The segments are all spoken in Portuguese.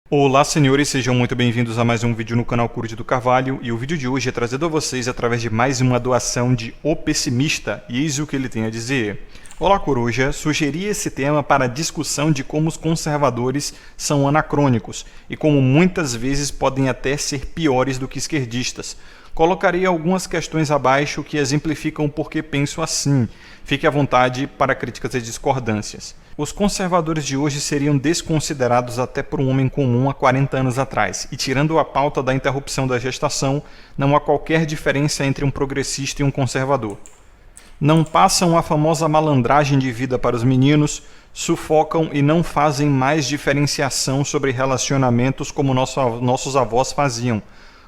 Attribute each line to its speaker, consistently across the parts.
Speaker 1: Olá, senhores, sejam muito bem-vindos a mais um vídeo no canal Coruja do Carvalho, e o vídeo de hoje é trazido a vocês através de mais uma doação de O Pessimista, e eis o que ele tem a dizer. Olá, Coruja, sugeri esse tema para a discussão de como os conservadores são anacrônicos e como muitas vezes podem até ser piores do que esquerdistas. Colocarei algumas questões abaixo que exemplificam por que penso assim. Fique à vontade para críticas e discordâncias. Os conservadores de hoje seriam desconsiderados até por um homem comum há 40 anos atrás, e tirando a pauta da interrupção da gestação, não há qualquer diferença entre um progressista e um conservador. Não passam a famosa malandragem de vida para os meninos, sufocam e não fazem mais diferenciação sobre relacionamentos como nossos avós faziam.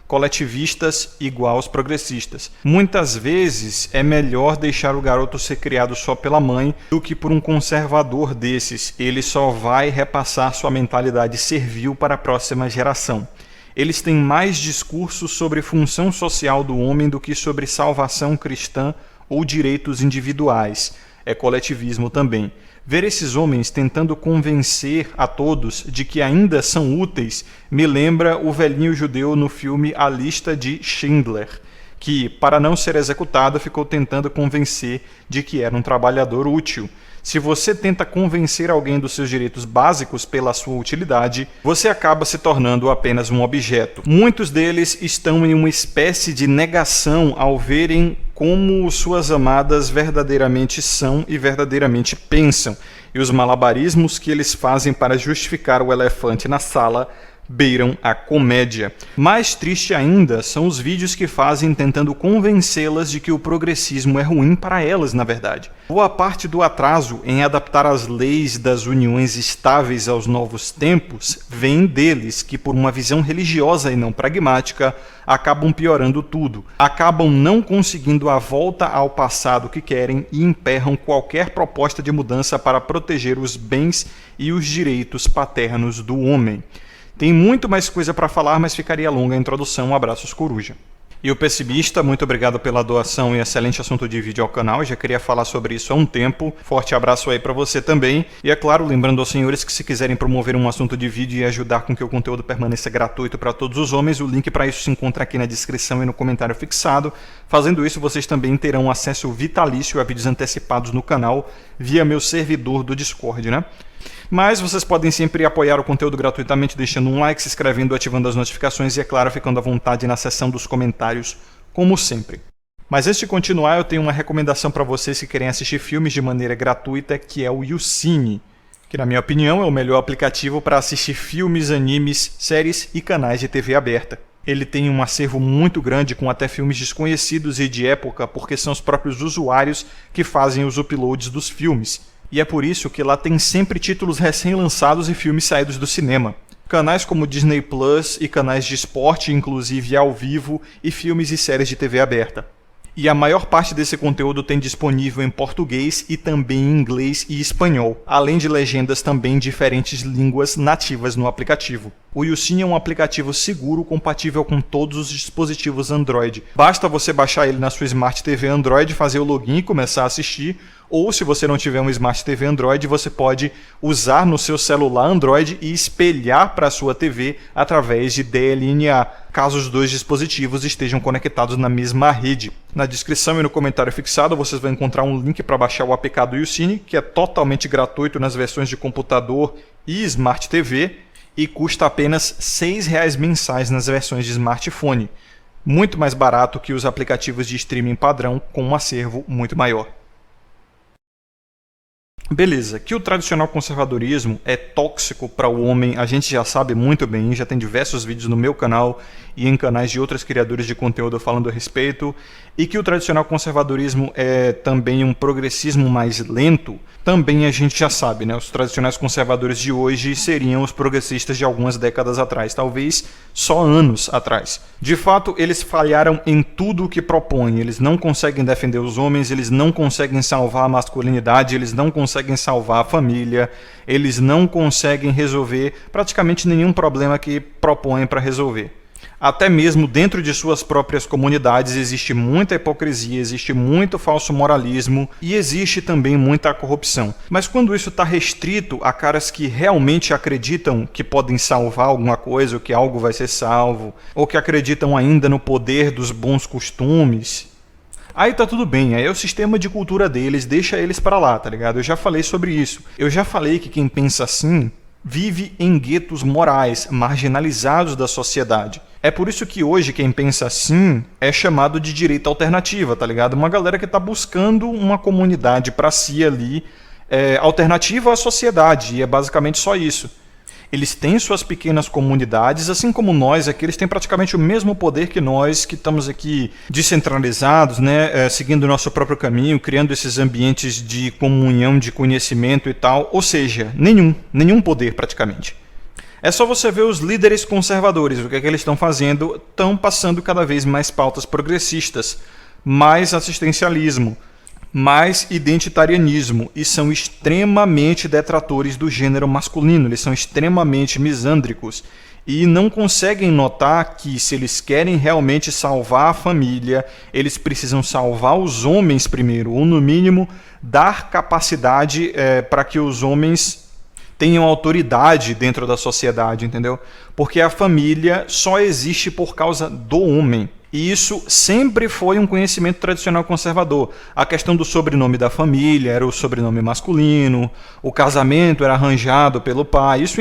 Speaker 1: Coletivistas igual aos progressistas. Muitas vezes é melhor deixar o garoto ser criado só pela mãe do que por um conservador desses. Ele só vai repassar sua mentalidade servil para a próxima geração. Eles têm mais discursos sobre função social do homem do que sobre salvação cristã ou direitos individuais. É coletivismo também. Ver esses homens tentando convencer a todos de que ainda são úteis me lembra o velhinho judeu no filme A Lista de Schindler, que, para não ser executado, ficou tentando convencer de que era um trabalhador útil. Se você tenta convencer alguém dos seus direitos básicos pela sua utilidade, você acaba se tornando apenas um objeto. Muitos deles estão em uma espécie de negação ao verem como suas amadas verdadeiramente são e verdadeiramente pensam, e os malabarismos que eles fazem para justificar o elefante na sala beiram a comédia. Mais triste ainda são os vídeos que fazem tentando convencê-las de que o progressismo é ruim para elas, na verdade. Boa parte do atraso em adaptar as leis das uniões estáveis aos novos tempos vem deles, que por uma visão religiosa e não pragmática, acabam piorando tudo. Acabam não conseguindo a volta ao passado que querem e emperram qualquer proposta de mudança para proteger os bens e os direitos paternos do homem. Tem muito mais coisa para falar, mas ficaria longa a introdução. Abraços, Coruja. E o Pessimista, muito obrigado pela doação e excelente assunto de vídeo ao canal. Eu já queria falar sobre isso há um tempo. Forte abraço aí para você também. E é claro, lembrando aos senhores que se quiserem promover um assunto de vídeo e ajudar com que o conteúdo permaneça gratuito para todos os homens, o link para isso se encontra aqui na descrição e no comentário fixado. Fazendo isso, vocês também terão acesso vitalício a vídeos antecipados no canal via meu servidor do Discord, né? Mas vocês podem sempre apoiar o conteúdo gratuitamente deixando um like, se inscrevendo, ativando as notificações e, é claro, ficando à vontade na seção dos comentários, como sempre. Mas antes de continuar, eu tenho uma recomendação para vocês que querem assistir filmes de maneira gratuita, que é o YouCine, que na minha opinião é o melhor aplicativo para assistir filmes, animes, séries e canais de TV aberta. Ele tem um acervo muito grande com até filmes desconhecidos e de época, porque são os próprios usuários que fazem os uploads dos filmes. E é por isso que lá tem sempre títulos recém-lançados e filmes saídos do cinema. Canais como Disney Plus e canais de esporte, inclusive ao vivo, e filmes e séries de TV aberta. E a maior parte desse conteúdo tem disponível em português e também em inglês e espanhol, além de legendas também em diferentes línguas nativas no aplicativo. O YouCine é um aplicativo seguro, compatível com todos os dispositivos Android. Basta você baixar ele na sua Smart TV Android, fazer o login e começar a assistir, ou se você não tiver um Smart TV Android, você pode usar no seu celular Android e espelhar para a sua TV através de DLNA, caso os dois dispositivos estejam conectados na mesma rede. Na descrição e no comentário fixado vocês vão encontrar um link para baixar o APK do YouCine, que é totalmente gratuito nas versões de computador e Smart TV, e custa apenas R$ 6,00 mensais nas versões de smartphone. Muito mais barato que os aplicativos de streaming padrão com um acervo muito maior. Beleza, que o tradicional conservadorismo é tóxico para o homem, a gente já sabe muito bem, já tem diversos vídeos no meu canal e em canais de outros criadores de conteúdo falando a respeito, e que o tradicional conservadorismo é também um progressismo mais lento, também a gente já sabe, né? Os tradicionais conservadores de hoje seriam os progressistas de algumas décadas atrás, talvez só anos atrás. De fato, eles falharam em tudo o que propõem, eles não conseguem defender os homens, eles não conseguem salvar a masculinidade, eles não conseguem salvar a família, eles não conseguem resolver praticamente nenhum problema que propõem para resolver. Até mesmo dentro de suas próprias comunidades existe muita hipocrisia, existe muito falso moralismo e existe também muita corrupção. Mas quando isso está restrito a caras que realmente acreditam que podem salvar alguma coisa, ou que algo vai ser salvo, ou que acreditam ainda no poder dos bons costumes, aí tá tudo bem, aí é o sistema de cultura deles, deixa eles pra lá, tá ligado? Eu já falei sobre isso. Eu já falei que quem pensa assim vive em guetos morais, marginalizados da sociedade. É por isso que hoje quem pensa assim é chamado de direita alternativa, tá ligado? Uma galera que tá buscando uma comunidade pra si ali, alternativa à sociedade, e é basicamente só isso. Eles têm suas pequenas comunidades, assim como nós aqui, eles têm praticamente o mesmo poder que nós, que estamos aqui descentralizados, né, seguindo o nosso próprio caminho, criando esses ambientes de comunhão, de conhecimento e tal. Ou seja, nenhum poder praticamente. É só você ver os líderes conservadores, o que é que eles estão fazendo, estão passando cada vez mais pautas progressistas, mais assistencialismo, mais identitarianismo, e são extremamente detratores do gênero masculino, eles são extremamente misândricos e não conseguem notar que se eles querem realmente salvar a família, eles precisam salvar os homens primeiro, ou no mínimo dar capacidade para que os homens tenham autoridade dentro da sociedade, entendeu? Porque a família só existe por causa do homem. E isso sempre foi um conhecimento tradicional conservador. A questão do sobrenome da família era o sobrenome masculino, o casamento era arranjado pelo pai. Isso,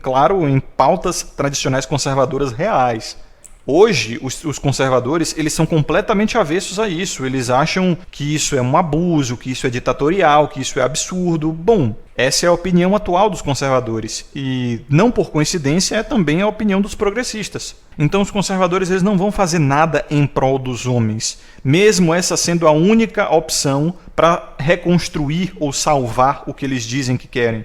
Speaker 1: claro, em pautas tradicionais conservadoras reais. Hoje, os conservadores, eles são completamente avessos a isso. Eles acham que isso é um abuso, que isso é ditatorial, que isso é absurdo. Bom, essa é a opinião atual dos conservadores. E, não por coincidência, é também a opinião dos progressistas. Então, os conservadores eles não vão fazer nada em prol dos homens, mesmo essa sendo a única opção para reconstruir ou salvar o que eles dizem que querem.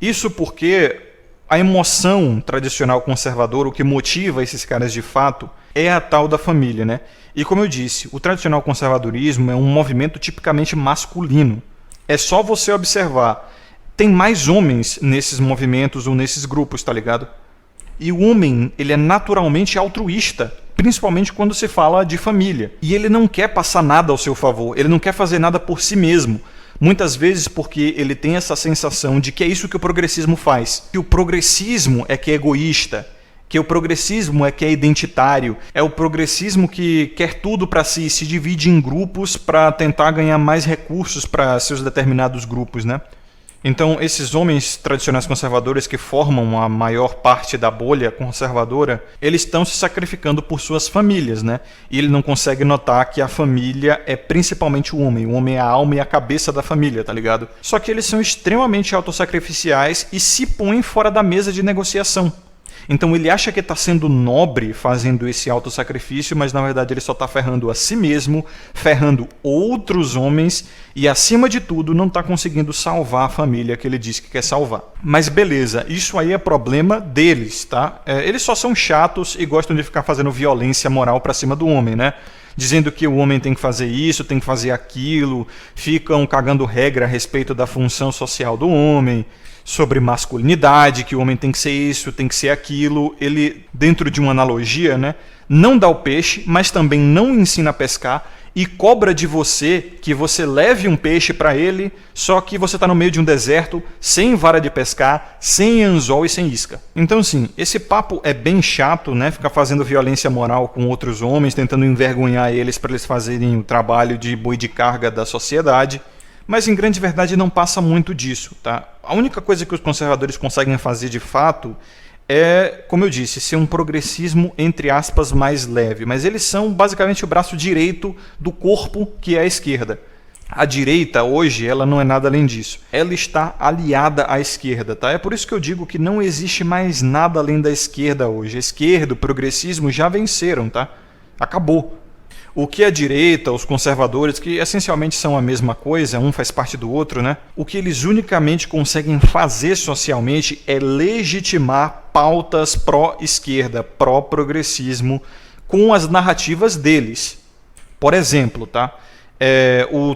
Speaker 1: Isso porque a emoção tradicional conservadora, o que motiva esses caras de fato, é a tal da família, né? E como eu disse, o tradicional conservadorismo é um movimento tipicamente masculino. É só você observar. Tem mais homens nesses movimentos ou nesses grupos, tá ligado? E o homem, ele é naturalmente altruísta, principalmente quando se fala de família. E ele não quer passar nada ao seu favor, ele não quer fazer nada por si mesmo. Muitas vezes porque ele tem essa sensação de que é isso que o progressismo faz. Que o progressismo é que é egoísta, que o progressismo é que é identitário, é o progressismo que quer tudo para si, se divide em grupos para tentar ganhar mais recursos para seus determinados grupos, né? Então, esses homens tradicionais conservadores que formam a maior parte da bolha conservadora, eles estão se sacrificando por suas famílias, né? E ele não consegue notar que a família é principalmente o homem é a alma e a cabeça da família, tá ligado? Só que eles são extremamente autossacrificiais e se põem fora da mesa de negociação. Então ele acha que está sendo nobre fazendo esse autossacrifício, mas na verdade ele só está ferrando a si mesmo, ferrando outros homens e, acima de tudo, não está conseguindo salvar a família que ele disse que quer salvar. Mas beleza, isso aí é problema deles, tá? Eles só são chatos e gostam de ficar fazendo violência moral para cima do homem, né? Dizendo que o homem tem que fazer isso, tem que fazer aquilo, ficam cagando regra a respeito da função social do homem, sobre masculinidade, que o homem tem que ser isso, tem que ser aquilo. Ele, dentro de uma analogia, né, não dá o peixe, mas também não ensina a pescar e cobra de você que você leve um peixe para ele, só que você está no meio de um deserto, sem vara de pescar, sem anzol e sem isca. Então, sim, esse papo é bem chato, né? Ficar fazendo violência moral com outros homens, tentando envergonhar eles para eles fazerem o trabalho de boi de carga da sociedade. Mas, em grande verdade, não passa muito disso, tá? A única coisa que os conservadores conseguem fazer de fato é, como eu disse, ser um progressismo, entre aspas, mais leve. Mas eles são basicamente o braço direito do corpo que é a esquerda. A direita, hoje, ela não é nada além disso. Ela está aliada à esquerda, tá? É por isso que eu digo que não existe mais nada além da esquerda hoje. A esquerda, o progressismo já venceram, tá? Acabou. O que a direita, os conservadores, que essencialmente são a mesma coisa, um faz parte do outro, né? O que eles unicamente conseguem fazer socialmente é legitimar pautas pró-esquerda, pró-progressismo, com as narrativas deles. Por exemplo, tá?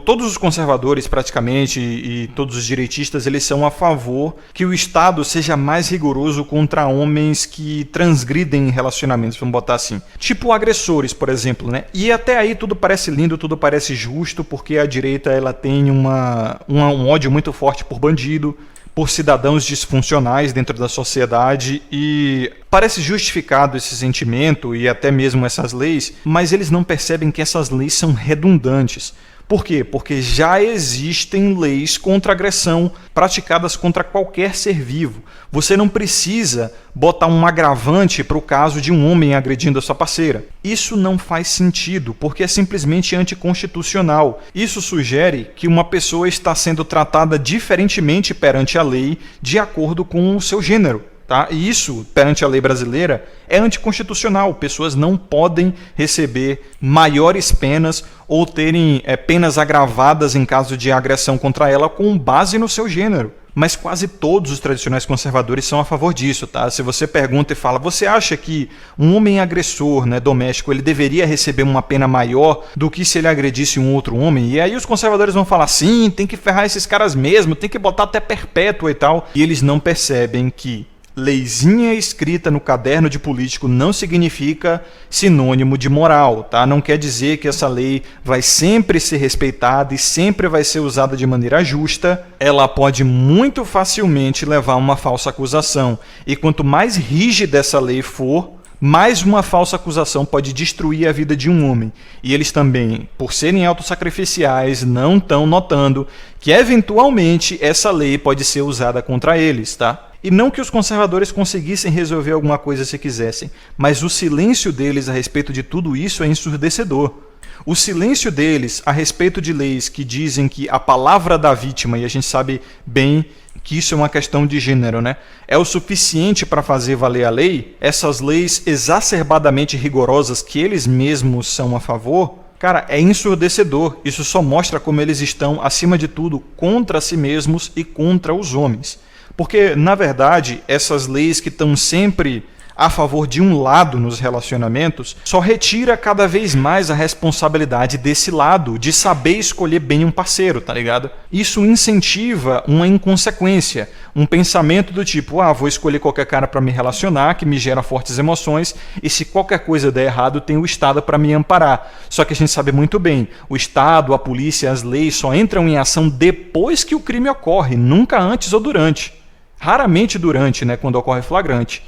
Speaker 1: Todos os conservadores, praticamente, e todos os direitistas, eles são a favor que o Estado seja mais rigoroso contra homens que transgridem relacionamentos, vamos botar assim. Tipo agressores, por exemplo, né? E até aí tudo parece lindo, tudo parece justo, porque a direita ela tem um ódio muito forte por bandido, por cidadãos disfuncionais dentro da sociedade, e parece justificado esse sentimento e até mesmo essas leis, mas eles não percebem que essas leis são redundantes. Por quê? Porque já existem leis contra agressão praticadas contra qualquer ser vivo. Você não precisa botar um agravante para o caso de um homem agredindo a sua parceira. Isso não faz sentido, porque é simplesmente anticonstitucional. Isso sugere que uma pessoa está sendo tratada diferentemente perante a lei de acordo com o seu gênero. Tá? E isso, perante a lei brasileira, é anticonstitucional. Pessoas não podem receber maiores penas ou terem penas agravadas em caso de agressão contra ela com base no seu gênero. Mas quase todos os tradicionais conservadores são a favor disso. Tá? Se você pergunta e fala, você acha que um homem agressor, né, doméstico, ele deveria receber uma pena maior do que se ele agredisse um outro homem? E aí os conservadores vão falar, sim, tem que ferrar esses caras mesmo, tem que botar até perpétua e tal. E eles não percebem que leizinha escrita no caderno de político não significa sinônimo de moral, tá? Não quer dizer que essa lei vai sempre ser respeitada e sempre vai ser usada de maneira justa. Ela pode muito facilmente levar a uma falsa acusação. E quanto mais rígida essa lei for, mais uma falsa acusação pode destruir a vida de um homem. E eles também, por serem autossacrificiais, não estão notando que eventualmente essa lei pode ser usada contra eles, tá? E não que os conservadores conseguissem resolver alguma coisa se quisessem, mas o silêncio deles a respeito de tudo isso é ensurdecedor. O silêncio deles a respeito de leis que dizem que a palavra da vítima, e a gente sabe bem que isso é uma questão de gênero, né? É o suficiente para fazer valer a lei, essas leis exacerbadamente rigorosas que eles mesmos são a favor, cara, é ensurdecedor. Isso só mostra como eles estão, acima de tudo, contra si mesmos e contra os homens. Porque, na verdade, essas leis que estão sempre a favor de um lado nos relacionamentos só retira cada vez mais a responsabilidade desse lado de saber escolher bem um parceiro, tá ligado? Isso incentiva uma inconsequência, um pensamento do tipo, vou escolher qualquer cara para me relacionar, que me gera fortes emoções, e se qualquer coisa der errado, tem o Estado para me amparar. Só que a gente sabe muito bem, o Estado, a polícia, as leis só entram em ação depois que o crime ocorre, nunca antes ou durante. Raramente durante, né, quando ocorre flagrante.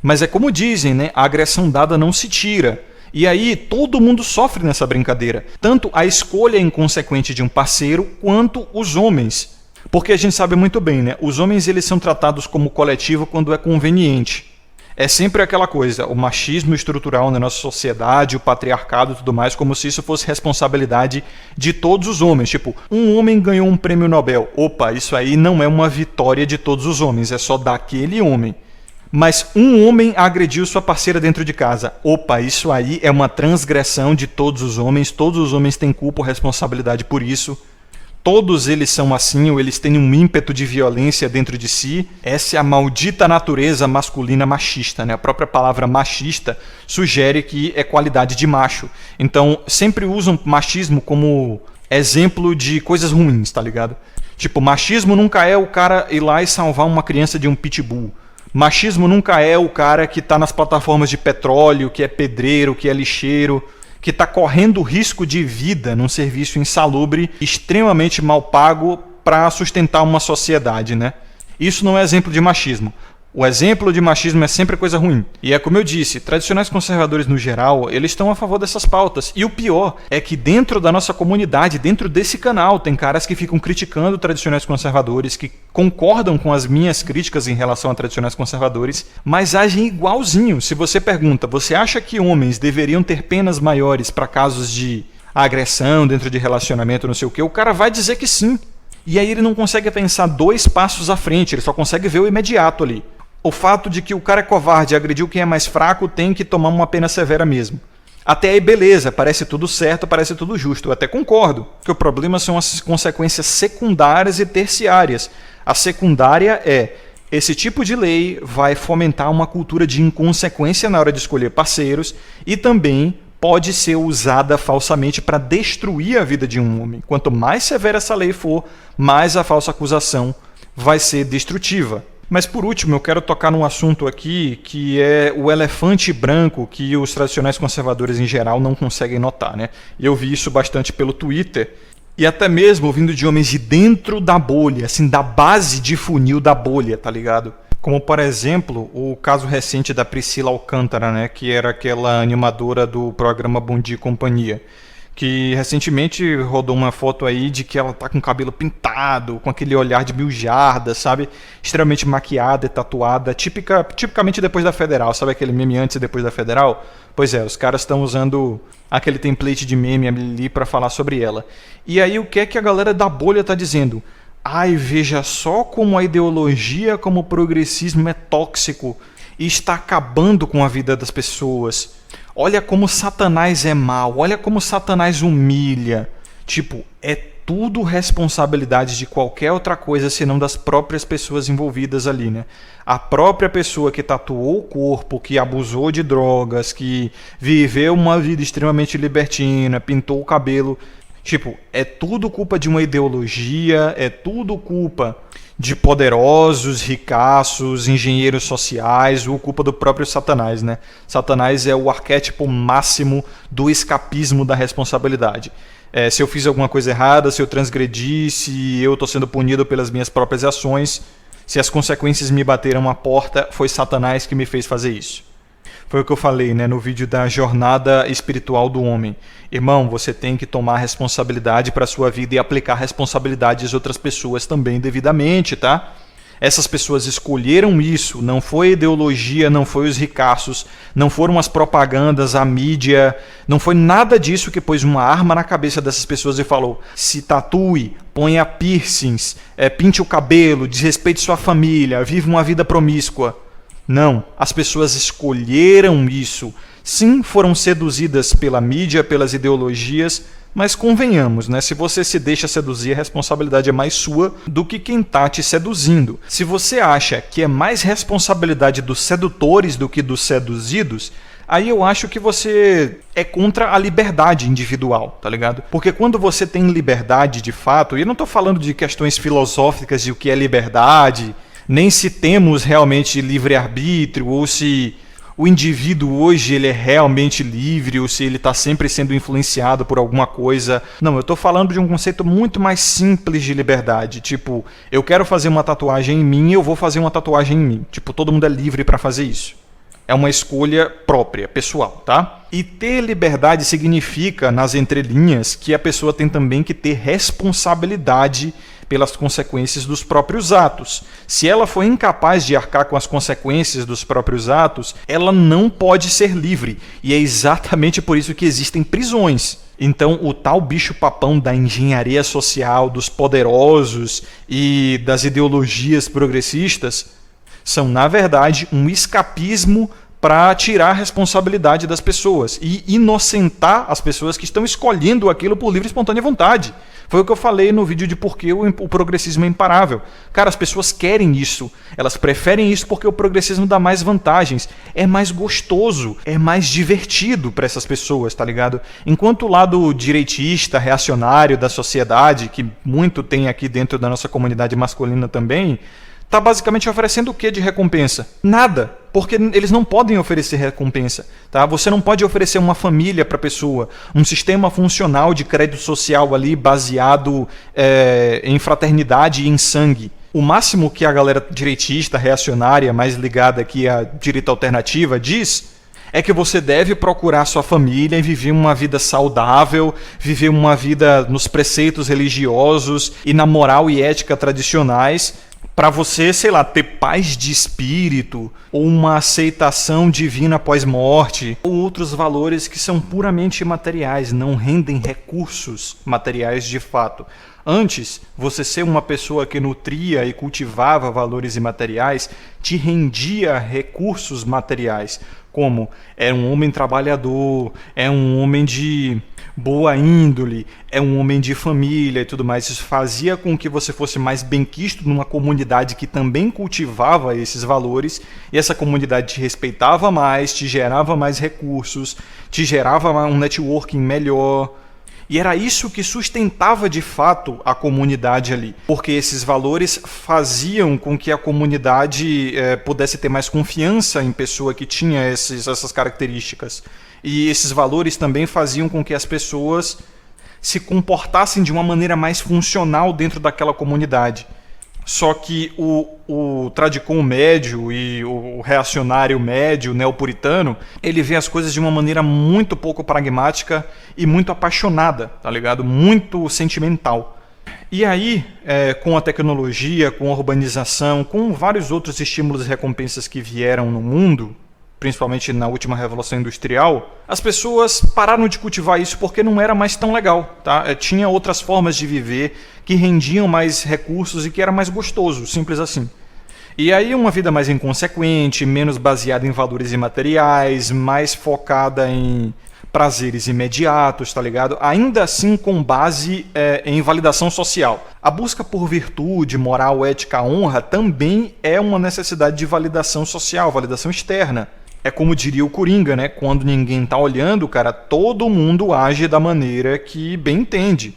Speaker 1: Mas é como dizem, né, a agressão dada não se tira. E aí todo mundo sofre nessa brincadeira. Tanto a escolha inconsequente de um parceiro, quanto os homens. Porque a gente sabe muito bem, né, os homens eles são tratados como coletivo quando é conveniente. É sempre aquela coisa, o machismo estrutural na nossa sociedade, o patriarcado e tudo mais, como se isso fosse responsabilidade de todos os homens. Tipo, um homem ganhou um prêmio Nobel. Opa, isso aí não é uma vitória de todos os homens, é só daquele homem. Mas um homem agrediu sua parceira dentro de casa. Opa, isso aí é uma transgressão de todos os homens têm culpa ou responsabilidade por isso. Todos eles são assim, ou eles têm um ímpeto de violência dentro de si. Essa é a maldita natureza masculina machista, né? A própria palavra machista sugere que é qualidade de macho. Então, sempre usam machismo como exemplo de coisas ruins, tá ligado? Tipo, machismo nunca é o cara ir lá e salvar uma criança de um pitbull. Machismo nunca é o cara que tá nas plataformas de petróleo, que é pedreiro, que é lixeiro, que está correndo risco de vida num serviço insalubre, extremamente mal pago para sustentar uma sociedade, né? Isso não é exemplo de machismo. O exemplo de machismo é sempre coisa ruim. E é como eu disse, tradicionais conservadores no geral, eles estão a favor dessas pautas. E o pior é que dentro da nossa comunidade, dentro desse canal, tem caras que ficam criticando tradicionais conservadores, que concordam com as minhas críticas em relação a tradicionais conservadores, mas agem igualzinho. Se você pergunta, você acha que homens deveriam ter penas maiores para casos de agressão dentro de relacionamento, não sei o quê, o cara vai dizer que sim. E aí ele não consegue pensar 2 passos à frente, ele só consegue ver o imediato ali. O fato de que o cara é covarde e agrediu quem é mais fraco tem que tomar uma pena severa mesmo. Até aí, beleza, parece tudo certo, parece tudo justo. Eu até concordo, que o problema são as consequências secundárias e terciárias. A secundária é, esse tipo de lei vai fomentar uma cultura de inconsequência na hora de escolher parceiros e também pode ser usada falsamente para destruir a vida de um homem. Quanto mais severa essa lei for, mais a falsa acusação vai ser destrutiva. Mas por último, eu quero tocar num assunto aqui que é o elefante branco que os tradicionais conservadores em geral não conseguem notar, né? E eu vi isso bastante pelo Twitter e até mesmo vindo de homens de dentro da bolha, assim, da base de funil da bolha, tá ligado? Como, por exemplo, o caso recente da Priscila Alcântara, né, que era aquela animadora do programa Bom Dia e Companhia, que recentemente rodou uma foto aí de que ela tá com o cabelo pintado, com aquele olhar de 1000 jardas, sabe? Extremamente maquiada e tatuada, tipicamente depois da Federal, sabe aquele meme antes e depois da Federal? Pois é, os caras estão usando aquele template de meme ali para falar sobre ela. E aí o que é que a galera da bolha tá dizendo? Ai, veja só como a ideologia, como o progressismo é tóxico e está acabando com a vida das pessoas. Olha como Satanás é mau, olha como Satanás humilha. Tipo, é tudo responsabilidade de qualquer outra coisa senão das próprias pessoas envolvidas ali, né? A própria pessoa que tatuou o corpo, que abusou de drogas, que viveu uma vida extremamente libertina, pintou o cabelo. Tipo, é tudo culpa de uma ideologia, é tudo culpa de poderosos, ricaços, engenheiros sociais, ou culpa do próprio Satanás, né? Satanás é o arquétipo máximo do escapismo da responsabilidade. Se eu fiz alguma coisa errada, se eu transgredi, se eu estou sendo punido pelas minhas próprias ações, se as consequências me bateram à porta, foi Satanás que me fez fazer isso. Foi o que eu falei, né, no vídeo da jornada espiritual do homem. Irmão, você tem que tomar responsabilidade para a sua vida e aplicar responsabilidade às outras pessoas também devidamente, tá? Essas pessoas escolheram isso, não foi a ideologia, não foi os ricaços, não foram as propagandas, a mídia, não foi nada disso que pôs uma arma na cabeça dessas pessoas e falou: se tatue, ponha piercings, pinte o cabelo, desrespeite sua família, viva uma vida promíscua. Não, as pessoas escolheram isso. Sim, foram seduzidas pela mídia, pelas ideologias, mas convenhamos, né? Se você se deixa seduzir, a responsabilidade é mais sua do que quem está te seduzindo. Se você acha que é mais responsabilidade dos sedutores do que dos seduzidos, aí eu acho que você é contra a liberdade individual, tá ligado? Porque quando você tem liberdade de fato, e eu não estou falando de questões filosóficas de o que é liberdade, nem se temos realmente livre-arbítrio, ou se o indivíduo hoje ele é realmente livre, ou se ele está sempre sendo influenciado por alguma coisa. Não, eu estou falando de um conceito muito mais simples de liberdade. Tipo, eu quero fazer uma tatuagem em mim, eu vou fazer uma tatuagem em mim. Tipo, todo mundo é livre para fazer isso. É uma escolha própria, pessoal, tá? E ter liberdade significa, nas entrelinhas, que a pessoa tem também que ter responsabilidade pelas consequências dos próprios atos. Se ela for incapaz de arcar com as consequências dos próprios atos, ela não pode ser livre. E é exatamente por isso que existem prisões. Então, o tal bicho-papão da engenharia social, dos poderosos e das ideologias progressistas são, na verdade, um escapismo para tirar a responsabilidade das pessoas e inocentar as pessoas que estão escolhendo aquilo por livre e espontânea vontade. Foi o que eu falei no vídeo de por que o progressismo é imparável. Cara, as pessoas querem isso. Elas preferem isso porque o progressismo dá mais vantagens. É mais gostoso, é mais divertido para essas pessoas, tá ligado? Enquanto o lado direitista, reacionário da sociedade, que muito tem aqui dentro da nossa comunidade masculina também, está basicamente oferecendo o que de recompensa? Nada, porque eles não podem oferecer recompensa. Tá? Você não pode oferecer uma família para a pessoa, um sistema funcional de crédito social ali baseado em fraternidade e em sangue. O máximo que a galera direitista, reacionária, mais ligada aqui à direita alternativa, diz é que você deve procurar sua família e viver uma vida saudável, viver uma vida nos preceitos religiosos e na moral e ética tradicionais, para você, sei lá, ter paz de espírito, ou uma aceitação divina após morte, ou outros valores que são puramente materiais, não rendem recursos materiais de fato. Antes, você ser uma pessoa que nutria e cultivava valores imateriais te rendia recursos materiais, como é um homem trabalhador, é um homem de boa índole, é um homem de família e tudo mais. Isso fazia com que você fosse mais benquisto numa comunidade que também cultivava esses valores, e essa comunidade te respeitava mais, te gerava mais recursos, te gerava um networking melhor. E era isso que sustentava de fato a comunidade ali, porque esses valores faziam com que a comunidade pudesse ter mais confiança em pessoa que tinha essas características. E esses valores também faziam com que as pessoas se comportassem de uma maneira mais funcional dentro daquela comunidade. Só que o tradicon médio e o reacionário médio, o neopuritano, ele vê as coisas de uma maneira muito pouco pragmática e muito apaixonada, tá ligado? Muito sentimental. E aí, com a tecnologia, com a urbanização, com vários outros estímulos e recompensas que vieram no mundo, principalmente na última Revolução Industrial, as pessoas pararam de cultivar isso porque não era mais tão legal. Tá? Tinha outras formas de viver que rendiam mais recursos e que era mais gostoso, simples assim. E aí uma vida mais inconsequente, menos baseada em valores imateriais, mais focada em prazeres imediatos, tá ligado? Ainda assim com base em validação social. A busca por virtude, moral, ética, honra também é uma necessidade de validação social, validação externa. É como diria o Coringa, né? Quando ninguém tá olhando, cara, todo mundo age da maneira que bem entende.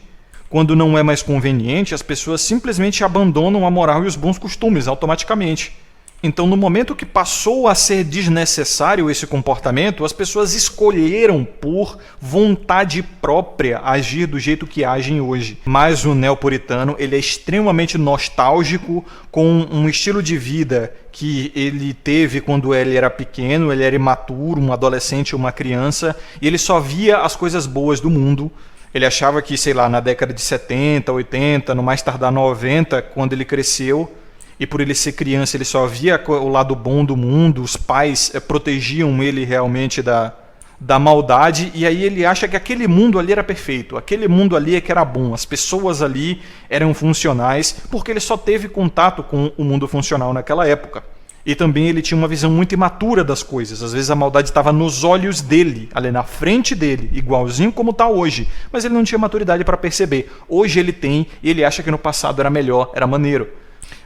Speaker 1: Quando não é mais conveniente, as pessoas simplesmente abandonam a moral e os bons costumes automaticamente. Então, no momento que passou a ser desnecessário esse comportamento, as pessoas escolheram por vontade própria agir do jeito que agem hoje. Mas o neopuritano, ele é extremamente nostálgico com um estilo de vida que ele teve quando ele era pequeno, ele era imaturo, um adolescente, uma criança, e ele só via as coisas boas do mundo. Ele achava que, sei lá, na década de 70, 80, no mais tardar 90, quando ele cresceu, e por ele ser criança, ele só via o lado bom do mundo, os pais protegiam ele realmente da maldade, e aí ele acha que aquele mundo ali era perfeito, aquele mundo ali é que era bom, as pessoas ali eram funcionais, porque ele só teve contato com o mundo funcional naquela época. E também ele tinha uma visão muito imatura das coisas. Às vezes a maldade estava nos olhos dele, ali na frente dele, igualzinho como está hoje. Mas ele não tinha maturidade para perceber. Hoje ele tem e ele acha que no passado era melhor, era maneiro.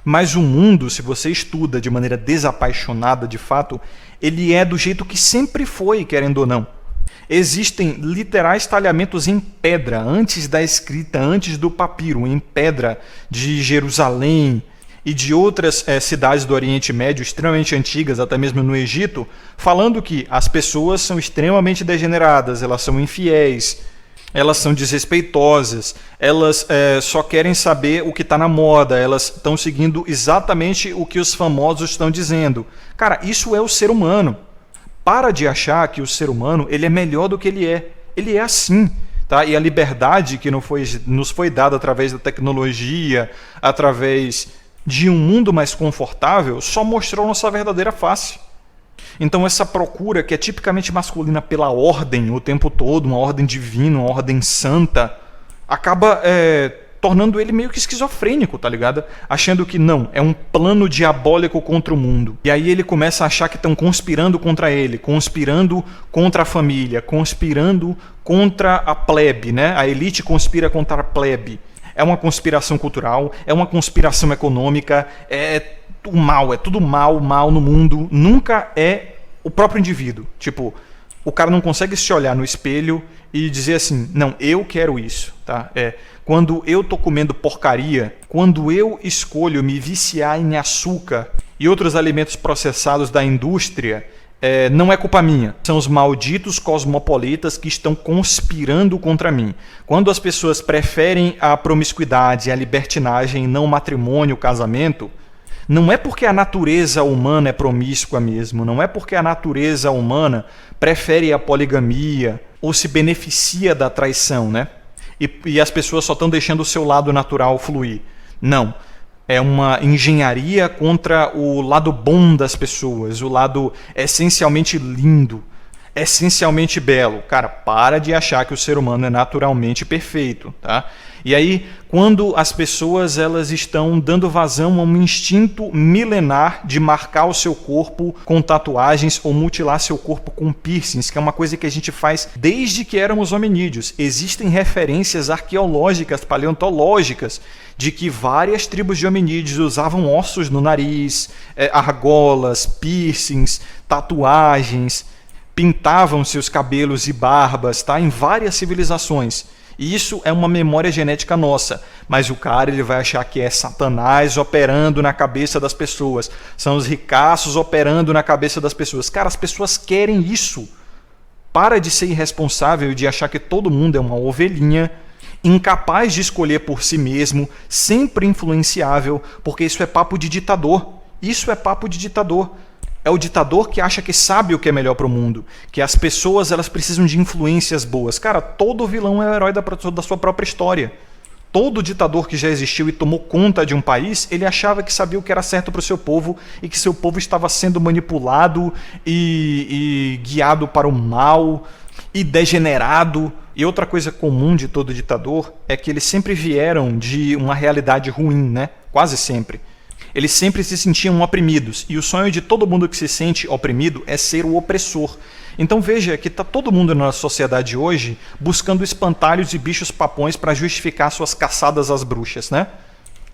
Speaker 1: Mas o mundo, se você estuda de maneira desapaixonada de fato, ele é do jeito que sempre foi, querendo ou não. Existem literais talhamentos em pedra, antes da escrita, antes do papiro, em pedra de Jerusalém e de outras cidades do Oriente Médio extremamente antigas, até mesmo no Egito, falando que as pessoas são extremamente degeneradas, elas são infiéis, elas são desrespeitosas, elas só querem saber o que está na moda, elas estão seguindo exatamente o que os famosos estão dizendo. Cara, isso é o ser humano. Para de achar que o ser humano ele é melhor do que ele é. Ele é assim. Tá? E a liberdade que nos foi dada através da tecnologia, através de um mundo mais confortável, só mostrou nossa verdadeira face. Então essa procura, que é tipicamente masculina pela ordem o tempo todo, uma ordem divina, uma ordem santa, acaba tornando ele meio que esquizofrênico, tá ligado? Achando que não, é um plano diabólico contra o mundo. E aí ele começa a achar que estão conspirando contra ele, conspirando contra a família, conspirando contra a plebe, né? A elite conspira contra a plebe. É uma conspiração cultural, é uma conspiração econômica, o mal, é tudo mal no mundo, nunca é o próprio indivíduo. Tipo, o cara não consegue se olhar no espelho e dizer assim, não, eu quero isso, tá? Quando eu tô comendo porcaria, quando eu escolho me viciar em açúcar e outros alimentos processados da indústria, não é culpa minha. São os malditos cosmopolitas que estão conspirando contra mim. Quando as pessoas preferem a promiscuidade, a libertinagem, não o matrimônio, o casamento, não é porque a natureza humana é promíscua mesmo, não é porque a natureza humana prefere a poligamia ou se beneficia da traição, né? E as pessoas só estão deixando o seu lado natural fluir. Não. É uma engenharia contra o lado bom das pessoas, o lado essencialmente lindo. essencialmente belo. Cara, para de achar que o ser humano é naturalmente perfeito, tá? E aí, quando as pessoas elas estão dando vazão a um instinto milenar de marcar o seu corpo com tatuagens ou mutilar seu corpo com piercings, que é uma coisa que a gente faz desde que éramos hominídeos. Existem referências arqueológicas, paleontológicas, de que várias tribos de hominídeos usavam ossos no nariz, argolas, piercings, tatuagens, pintavam seus cabelos e barbas, tá? Em várias civilizações. E isso é uma memória genética nossa, mas o cara ele vai achar que é Satanás operando na cabeça das pessoas, são os ricaços operando na cabeça das pessoas. Cara, as pessoas querem isso. Para de ser irresponsável e de achar que todo mundo é uma ovelhinha, incapaz de escolher por si mesmo, sempre influenciável, porque isso é papo de ditador. Isso é papo de ditador. É o ditador que acha que sabe o que é melhor para o mundo, que as pessoas elas precisam de influências boas. Cara, todo vilão é o herói da sua própria história. Todo ditador que já existiu e tomou conta de um país, ele achava que sabia o que era certo para o seu povo e que seu povo estava sendo manipulado e guiado para o mal e degenerado. E outra coisa comum de todo ditador é que eles sempre vieram de uma realidade ruim, né? Quase sempre. Eles sempre se sentiam oprimidos, e o sonho de todo mundo que se sente oprimido é ser o opressor. Então veja que está todo mundo na sociedade hoje buscando espantalhos e bichos papões para justificar suas caçadas às bruxas, né?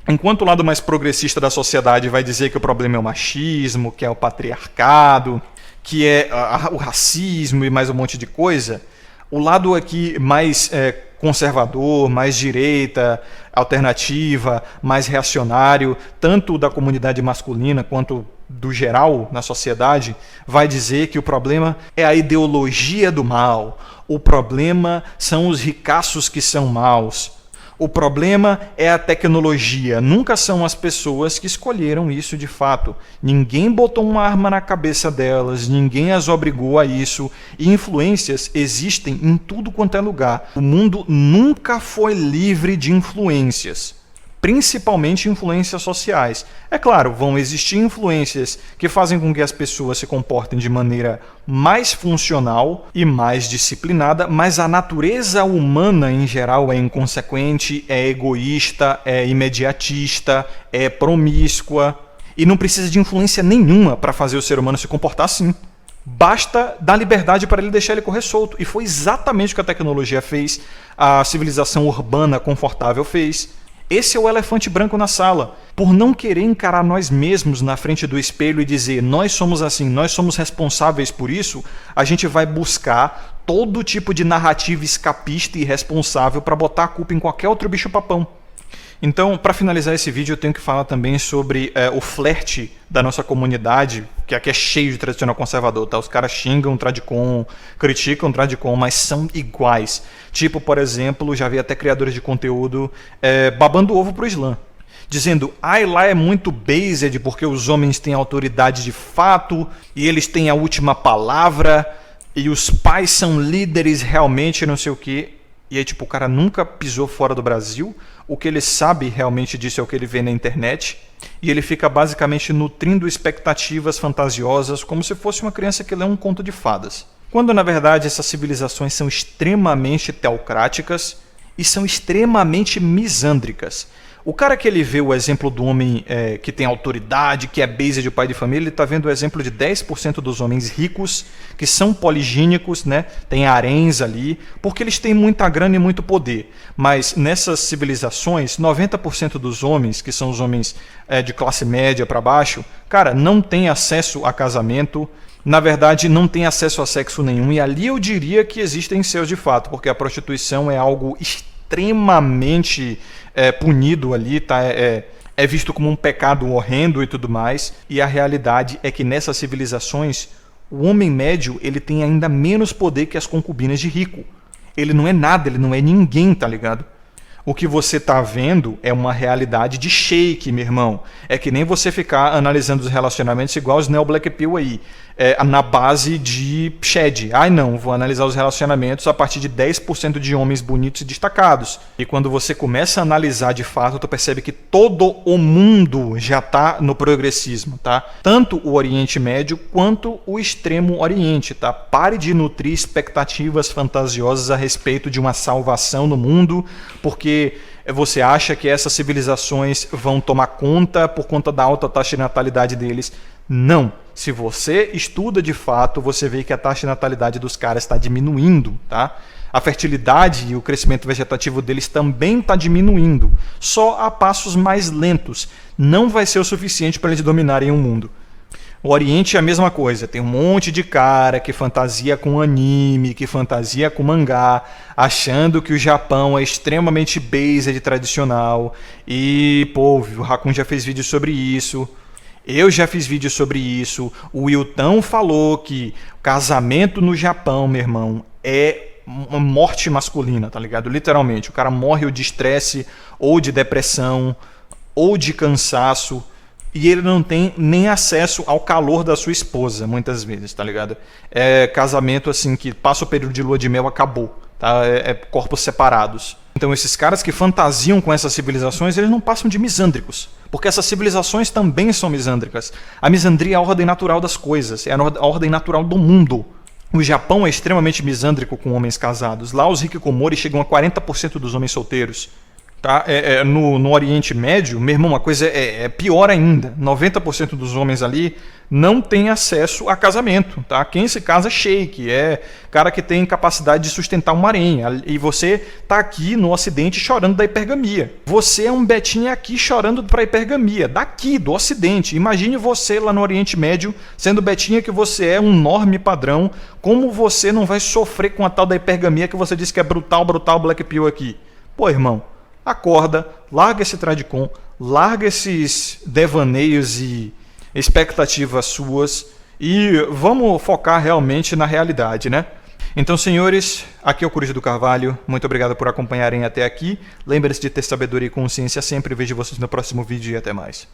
Speaker 1: Enquanto o lado mais progressista da sociedade vai dizer que o problema é o machismo, que é o patriarcado, que é o racismo e mais um monte de coisa, o lado aqui mais conservador, mais direita, alternativa, mais reacionário, tanto da comunidade masculina quanto do geral na sociedade, vai dizer que o problema é a ideologia do mal, o problema são os ricaços que são maus. O problema é a tecnologia, nunca são as pessoas que escolheram isso de fato. Ninguém botou uma arma na cabeça delas, ninguém as obrigou a isso. E influências existem em tudo quanto é lugar. O mundo nunca foi livre de influências, principalmente influências sociais. É claro, vão existir influências que fazem com que as pessoas se comportem de maneira mais funcional e mais disciplinada, mas a natureza humana em geral é inconsequente, é egoísta, é imediatista, é promíscua e não precisa de influência nenhuma para fazer o ser humano se comportar assim. Basta dar liberdade para ele deixar ele correr solto. E foi exatamente o que a tecnologia fez, a civilização urbana confortável fez. Esse é o elefante branco na sala. Por não querer encarar nós mesmos na frente do espelho e dizer nós somos assim, nós somos responsáveis por isso, a gente vai buscar todo tipo de narrativa escapista e irresponsável para botar a culpa em qualquer outro bicho-papão. Então, para finalizar esse vídeo, eu tenho que falar também sobre o flerte da nossa comunidade, que aqui é cheio de tradicional conservador, tá? Os caras xingam o Tradicon, criticam o Tradicon, mas são iguais. Tipo, por exemplo, já vi até criadores de conteúdo babando ovo pro Islã, dizendo, lá é muito based porque os homens têm autoridade de fato e eles têm a última palavra e os pais são líderes realmente, não sei o quê. E aí, tipo, o cara nunca pisou fora do Brasil, o que ele sabe realmente disso é o que ele vê na internet, e ele fica basicamente nutrindo expectativas fantasiosas como se fosse uma criança que lê um conto de fadas. Quando, na verdade, essas civilizações são extremamente teocráticas e são extremamente misândricas. O cara que ele vê o exemplo do homem que tem autoridade, que é base de pai de família, ele está vendo o exemplo de 10% dos homens ricos, que são poligínicos, né? Tem haréns ali, porque eles têm muita grana e muito poder. Mas nessas civilizações, 90% dos homens, que são os homens de classe média para baixo, cara, não tem acesso a casamento, na verdade não tem acesso a sexo nenhum. E ali eu diria que existem céus de fato, porque a prostituição é algo extremamente punido ali, tá? É visto como um pecado horrendo e tudo mais, e a realidade é que nessas civilizações o homem médio ele tem ainda menos poder que as concubinas de rico. Ele não é nada, ele não é ninguém, tá ligado? O que você está vendo é uma realidade de shake, meu irmão. É que nem você ficar analisando os relacionamentos igual os Neo Black Pill aí, na base de shed. Ai não, vou analisar os relacionamentos a partir de 10% de homens bonitos e destacados. E quando você começa a analisar de fato, tu percebe que todo o mundo já está no progressismo, tá? Tanto o Oriente Médio quanto o Extremo Oriente, tá? Pare de nutrir expectativas fantasiosas a respeito de uma salvação no mundo, porque você acha que essas civilizações vão tomar conta por conta da alta taxa de natalidade deles. Não. Se você estuda de fato, você vê que a taxa de natalidade dos caras está diminuindo, tá? A fertilidade e o crescimento vegetativo deles também está diminuindo, só a passos mais lentos. Não vai ser o suficiente para eles dominarem o mundo. O Oriente é a mesma coisa, tem um monte de cara que fantasia com anime, que fantasia com mangá, achando que o Japão é extremamente based tradicional. E, pô, o Raccoon já fez vídeo sobre isso, eu já fiz vídeo sobre isso, o Wilton falou que casamento no Japão, meu irmão, é uma morte masculina, tá ligado? Literalmente, o cara morre ou de estresse, ou de depressão, ou de cansaço, e ele não tem nem acesso ao calor da sua esposa, muitas vezes, tá ligado? É casamento assim que passa o período de lua de mel, acabou, tá? É corpos separados. Então esses caras que fantasiam com essas civilizações, eles não passam de misândricos, porque essas civilizações também são misândricas. A misandria é a ordem natural das coisas, é a ordem natural do mundo. O Japão é extremamente misândrico com homens casados. Lá os hikikomori chegam a 40% dos homens solteiros. Tá? No Oriente Médio, meu irmão, uma coisa é pior ainda. 90% dos homens ali não tem acesso a casamento. Tá? Quem se casa é sheik, é cara que tem capacidade de sustentar uma harém. E você tá aqui no Ocidente chorando da hipergamia. Você é um betinho aqui chorando para a hipergamia, daqui, do Ocidente. Imagine você lá no Oriente Médio, sendo betinha que você é um norme padrão, como você não vai sofrer com a tal da hipergamia que você disse que é brutal, Black Pill aqui. Pô, irmão, acorda, larga esse tradicom, larga esses devaneios e expectativas suas e vamos focar realmente na realidade, né? Então, senhores, aqui é o Coruja do Carvalho. Muito obrigado por acompanharem até aqui. Lembre-se de ter sabedoria e consciência sempre. Vejo vocês no próximo vídeo e até mais.